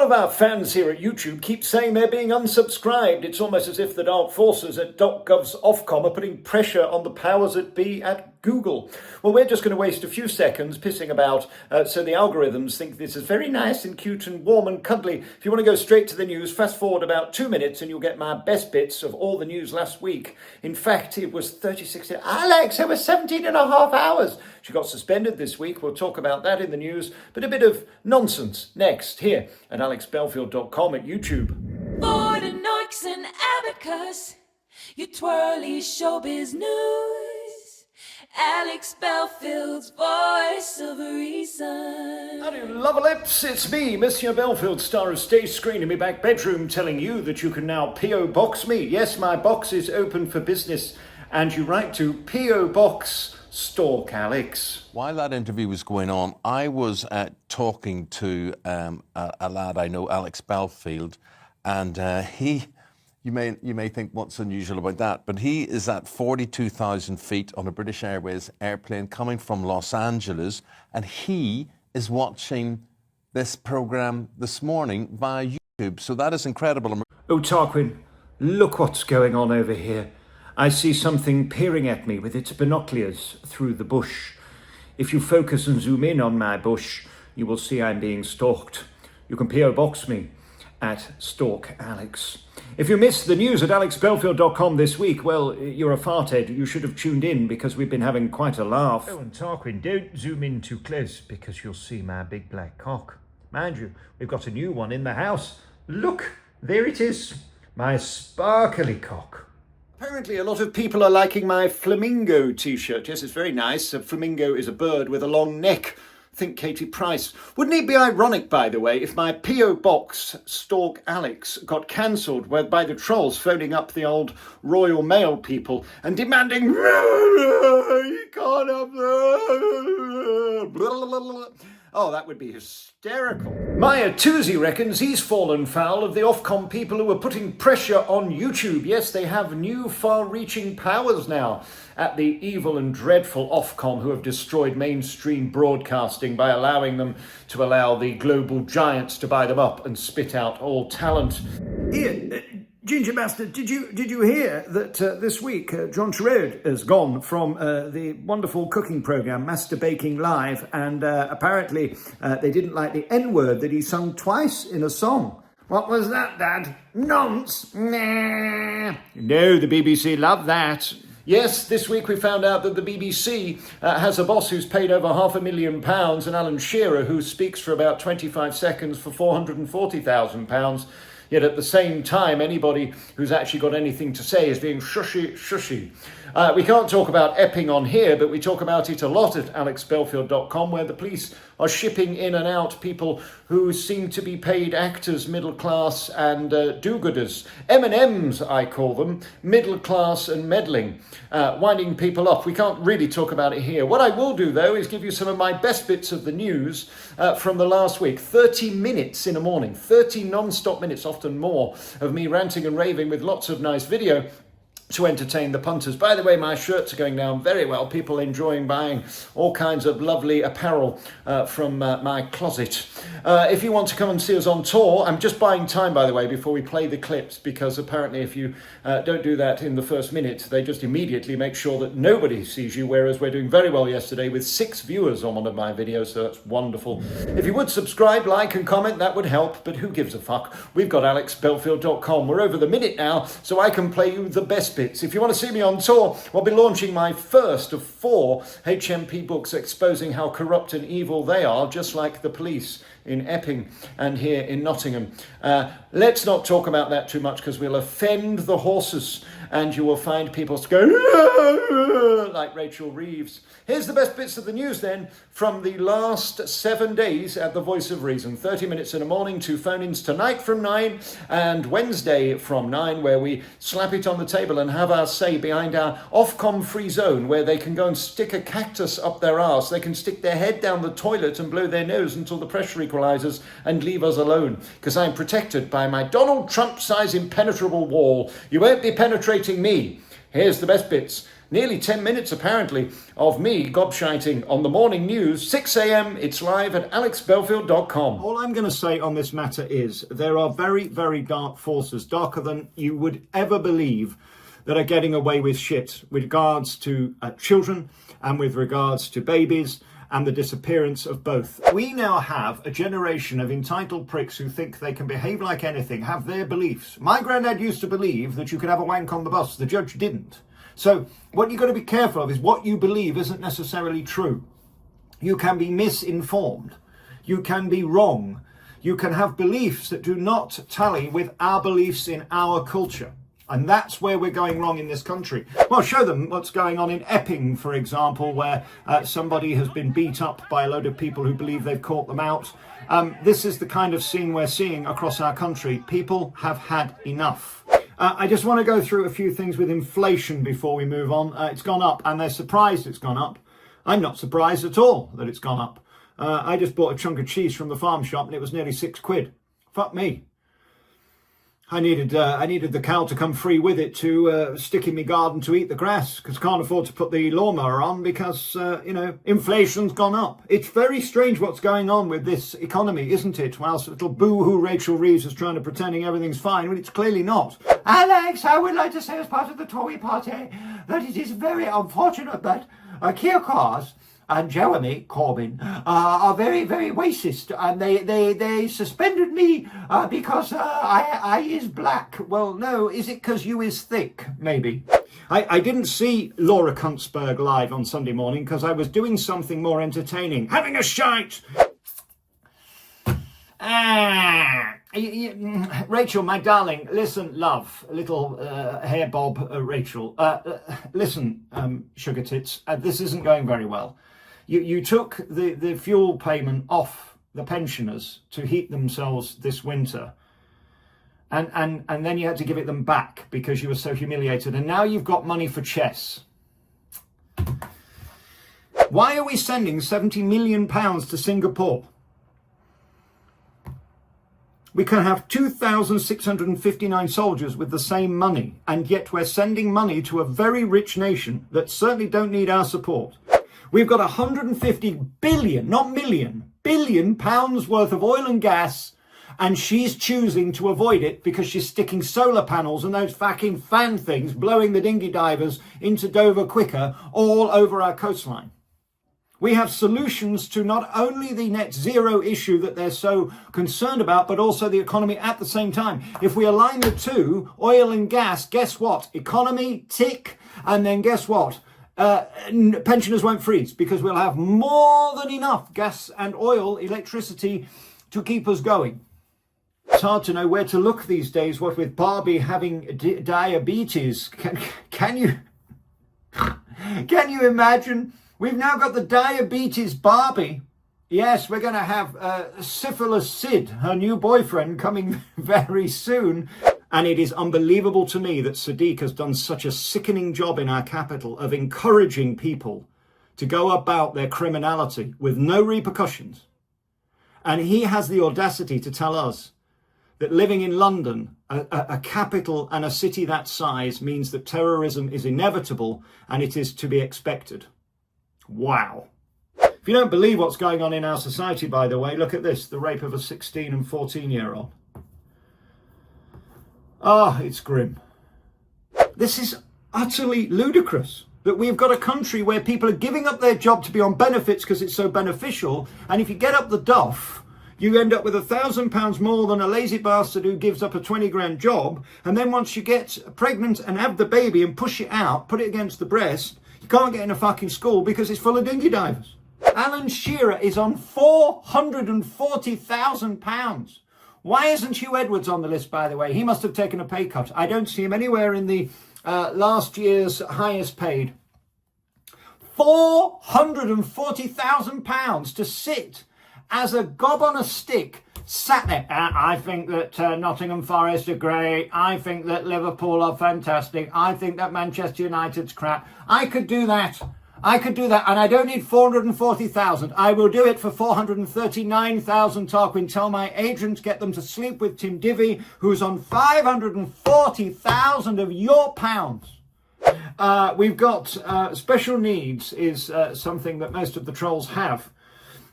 of our fans here at YouTube keep saying they're being unsubscribed. It's almost as if the dark forces at .gov's Ofcom are putting pressure on the powers that be at Google. Well, we're just going to waste a few seconds pissing about so the algorithms think this is very nice and cute and warm and cuddly. If you want to go straight to the news, fast forward about 2 minutes and you'll get my best bits of all the news last week. In fact, it was 36... Alex, it was 17 and a half hours. She got suspended this week. We'll talk about that in the news. But a bit of nonsense next here at alexbelfield.com at YouTube. For the Noiks and Abacus, your twirly showbiz news. Alex Belfield's voice of reason. Howdy, love lips, it's me, Monsieur Belfield, star of Stage Screen in my back bedroom, telling you that you can now P.O. Box me. Yes, my box is open for business, and you write to P.O. Box Stalk Alex. While that interview was going on, I was talking to a lad I know, Alex Belfield, and you may think what's unusual about that, but he is at 42,000 feet on a British Airways airplane coming from Los Angeles, and he is watching this program this morning via YouTube. So that is incredible. Oh, Tarquin, look what's going on over here. I see something peering at me with its binoculars through the bush. If you focus and zoom in on my bush, you will see I'm being stalked. You can P.O. Box me at Stalk Alex. If you missed the news at alexbelfield.com this week, well, you're a farthead. You should have tuned in because we've been having quite a laugh. Oh, and Tarquin, don't zoom in too close because you'll see my big black cock. Mind you, we've got a new one in the house. Look, there it is, my sparkly cock. Apparently a lot of people are liking my flamingo t-shirt. Yes, it's very nice. A flamingo is a bird with a long neck. Think Katie Price. Wouldn't it be ironic, by the way, if my P.O. Box Stalk Alex got cancelled by the trolls phoning up the old Royal Mail people and demanding, you can't have that. Oh, that would be hysterical. Maya Toozy reckons he's fallen foul of the Ofcom people who are putting pressure on YouTube. Yes, they have new far-reaching powers now at the evil and dreadful Ofcom who have destroyed mainstream broadcasting by allowing them to allow the global giants to buy them up and spit out all talent. Here, Ginger Bastard, did you hear that this week John Sherrod has gone from the wonderful cooking programme Master Baking Live, and apparently they didn't like the N-word that he sung twice in a song. What was that, Dad? Nonce? Nah. No, the BBC love that. Yes, this week we found out that the BBC has a boss who's paid over £500,000, and Alan Shearer who speaks for about 25 seconds for £440,000. Yet at the same time, anybody who's actually got anything to say is being shushy. We can't talk about Epping on here, but we talk about it a lot at alexbelfield.com, where the police are shipping in and out people who seem to be paid actors, middle class and do-gooders. M&Ms, I call them, middle class and meddling, winding people up. We can't really talk about it here. What I will do, though, is give you some of my best bits of the news from the last week. 30 minutes in a morning, 30 non-stop minutes, often more, of me ranting and raving with lots of nice video to entertain the punters. By the way, my shirts are going down very well. People enjoying buying all kinds of lovely apparel from my closet. If you want to come and see us on tour, I'm just buying time, by the way, before we play the clips, because apparently if you don't do that in the first minute, they just immediately make sure that nobody sees you, whereas we're doing very well yesterday with 6 viewers on one of my videos, so that's wonderful. If you would subscribe, like and comment, that would help, but who gives a fuck? We've got alexbelfield.com. We're over the minute now, so I can play you the best bits. If you want to see me on tour, I'll be launching my first of 4 HMP books exposing how corrupt and evil they are, just like the police in Epping and here in Nottingham. Let's not talk about that too much because we'll offend the horses and you will find people going like Rachel Reeves. Here's the best bits of the news then from the last 7 days at the Voice of Reason. 30 minutes in the morning, 2 phone-ins tonight from 9 and Wednesday from 9, where we slap it on the table and have our say behind our Ofcom free zone, where they can go and stick a cactus up their arse. They can stick their head down the toilet and blow their nose until the pressure equalizes and leave us alone, because I'm protected by my Donald Trump-size impenetrable wall. You won't be penetrating me. Here's the best bits Nearly 10 minutes, apparently, of me gobshiting on the morning news. 6 a.m, it's live at alexbelfield.com. All I'm going to say on this matter is there are very, very dark forces, darker than you would ever believe, that are getting away with shit with regards to children and with regards to babies and the disappearance of both. We now have a generation of entitled pricks who think they can behave like anything, have their beliefs. My granddad used to believe that you could have a wank on the bus. The judge didn't. So what you've got to be careful of is what you believe isn't necessarily true. You can be misinformed. You can be wrong. You can have beliefs that do not tally with our beliefs in our culture. And that's where we're going wrong in this country. Well, show them what's going on in Epping, for example, where somebody has been beat up by a load of people who believe they've caught them out. This is the kind of scene we're seeing across our country. People have had enough. I just want to go through a few things with inflation before we move on. It's gone up, and they're surprised it's gone up. I'm not surprised at all that it's gone up. I just bought a chunk of cheese from the farm shop, and it was nearly £6. Fuck me. I needed the cow to come free with it to stick in my garden to eat the grass, because I can't afford to put the lawnmower on because, inflation's gone up. It's very strange what's going on with this economy, isn't it? Whilst little boo-hoo Rachel Reeves is trying to pretending everything's fine when it's clearly not. Alex, I would like to say as part of the Tory party that it is very unfortunate that Keir Khars and Jeremy Corbyn are very, very racist, and they suspended me because I is black. Well, no, is it because you is thick? Maybe. I didn't see Laura Kuntzberg live on Sunday morning because I was doing something more entertaining. Having a shite! Rachel, my darling, listen, love, little hair bob, Rachel. Listen, sugar tits, this isn't going very well. You took the fuel payment off the pensioners to heat themselves this winter. And then you had to give it them back because you were so humiliated. And now you've got money for chess. Why are we sending £70 million to Singapore? We can have 2,659 soldiers with the same money, and yet we're sending money to a very rich nation that certainly don't need our support. We've got 150 billion, not million, billion pounds worth of oil and gas, and she's choosing to avoid it because she's sticking solar panels and those fucking fan things blowing the dinghy divers into Dover quicker all over our coastline. We have solutions to not only the net zero issue that they're so concerned about, but also the economy at the same time. If we align the two, oil and gas, guess what? Economy, tick, and then guess what? Pensioners won't freeze because we'll have more than enough gas and oil, electricity to keep us going. It's hard to know where to look these days, what with Barbie having diabetes. Can you imagine? We've now got the diabetes Barbie. Yes, we're going to have Syphilis Sid, her new boyfriend, coming very soon. And it is unbelievable to me that Sadiq has done such a sickening job in our capital of encouraging people to go about their criminality with no repercussions. And he has the audacity to tell us that living in London, a capital and a city that size, means that terrorism is inevitable and it is to be expected. Wow. If you don't believe what's going on in our society, by the way, look at this, the rape of a 16 and 14-year-old. Ah, it's grim. This is utterly ludicrous that we've got a country where people are giving up their job to be on benefits because it's so beneficial, and if you get up the duff, you end up with £1,000 more than a lazy bastard who gives up a 20 grand job, and then once you get pregnant and have the baby and push it out, put it against the breast, you can't get in a fucking school because it's full of dinghy divers. Alan Shearer is on £440,000. Why isn't Hugh Edwards on the list, by the way? He must have taken a pay cut. I don't see him anywhere in the last year's highest paid. £440,000 to sit as a gob on a stick, sat there. I think that Nottingham Forest are great. I think that Liverpool are fantastic. I think that Manchester United's crap. I could do that. And I don't need 440,000. I will do it for 439,000, Tarquin. Tell my agents, get them to sleep with Tim Divvy, who's on 540,000 of your pounds. We've got special needs is something that most of the trolls have.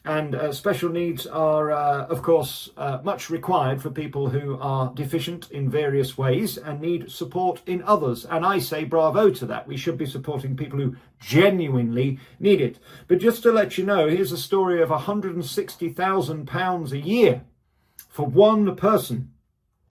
And special needs are, of course, much required for people who are deficient in various ways and need support in others. And I say bravo to that. We should be supporting people who genuinely need it. But just to let you know, here's a story of £160,000 a year for one person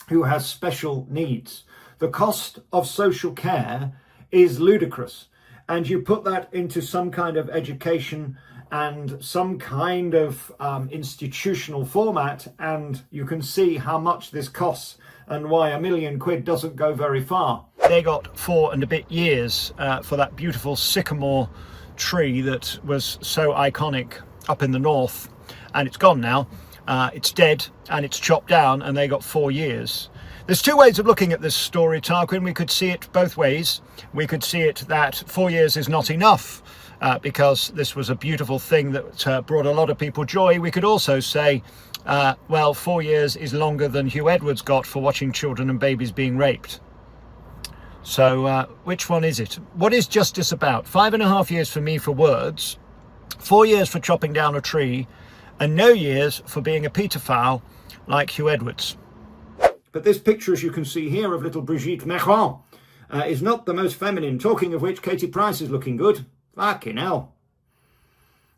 who has special needs. The cost of social care is ludicrous. And you put that into some kind of education and some kind of institutional format, and you can see how much this costs and why £1 million doesn't go very far. They got 4 and a bit years for that beautiful sycamore tree that was so iconic up in the north, and it's gone now. It's dead and it's chopped down, and they got 4 years. There's 2 ways of looking at this story, Tarquin. We could see it both ways. We could see it that 4 years is not enough, because this was a beautiful thing that brought a lot of people joy. We could also say, well, 4 years is longer than Hugh Edwards got for watching children and babies being raped. So which one is it? What is justice about? 5.5 years for me for words, 4 years for chopping down a tree, and no years for being a paedophile like Hugh Edwards. But this picture, as you can see here, of little Brigitte Macron is not the most feminine. Talking of which, Katie Price is looking good. Fucking hell.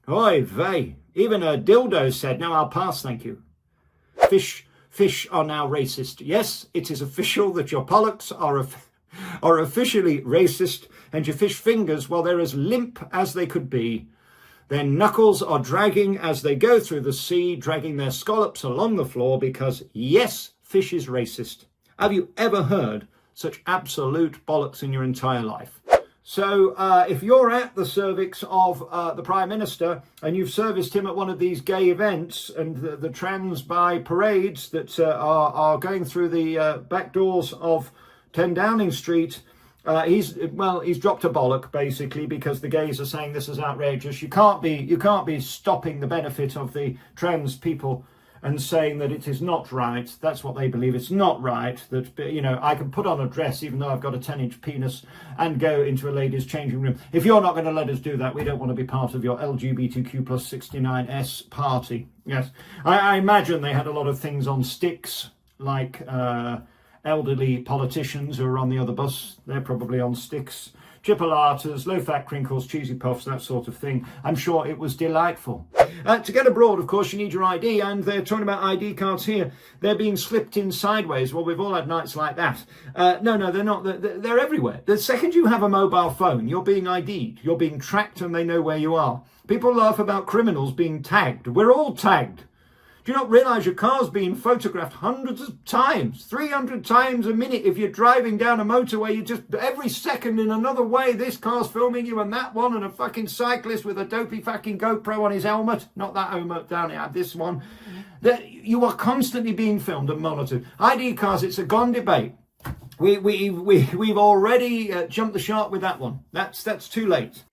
Oy vey. Even a dildo said, no, I'll pass, thank you. Fish are now racist. Yes, it is official that your pollocks are officially racist, and your fish fingers, well, they're as limp as they could be. Their knuckles are dragging as they go through the sea, dragging their scallops along the floor because, yes, fish is racist. Have you ever heard such absolute bollocks in your entire life? So if you're at the cervix of the Prime Minister and you've serviced him at one of these gay events and the trans bi parades that are going through the back doors of 10 Downing Street, he's dropped a bollock basically, because the gays are saying this is outrageous. You can't be stopping the benefit of the trans people and saying that it is not right. That's what they believe. It's not right that, you know, I can put on a dress even though I've got a 10-inch penis and go into a ladies' changing room. If you're not going to let us do that, we don't want to be part of your LGBTQ plus 69S party. Yes, I imagine they had a lot of things on sticks, like elderly politicians who are on the other bus. They're probably on sticks. Chipolatas, low-fat crinkles, cheesy puffs, that sort of thing. I'm sure it was delightful. To get abroad, of course, you need your ID, and they're talking about ID cards here. They're being slipped in sideways. Well, we've all had nights like that. No, they're not. They're everywhere. The second you have a mobile phone, you're being ID'd. You're being tracked, and they know where you are. People laugh about criminals being tagged. We're all tagged. Do you not realise your car's being photographed hundreds of times, 300 times a minute? If you're driving down a motorway, you just, every second in another way, this car's filming you and that one, and a fucking cyclist with a dopey fucking GoPro on his helmet. Not that helmet down here, this one. You are constantly being filmed and monitored. ID cars, it's a gone debate. We've already jumped the shark with that one. That's too late.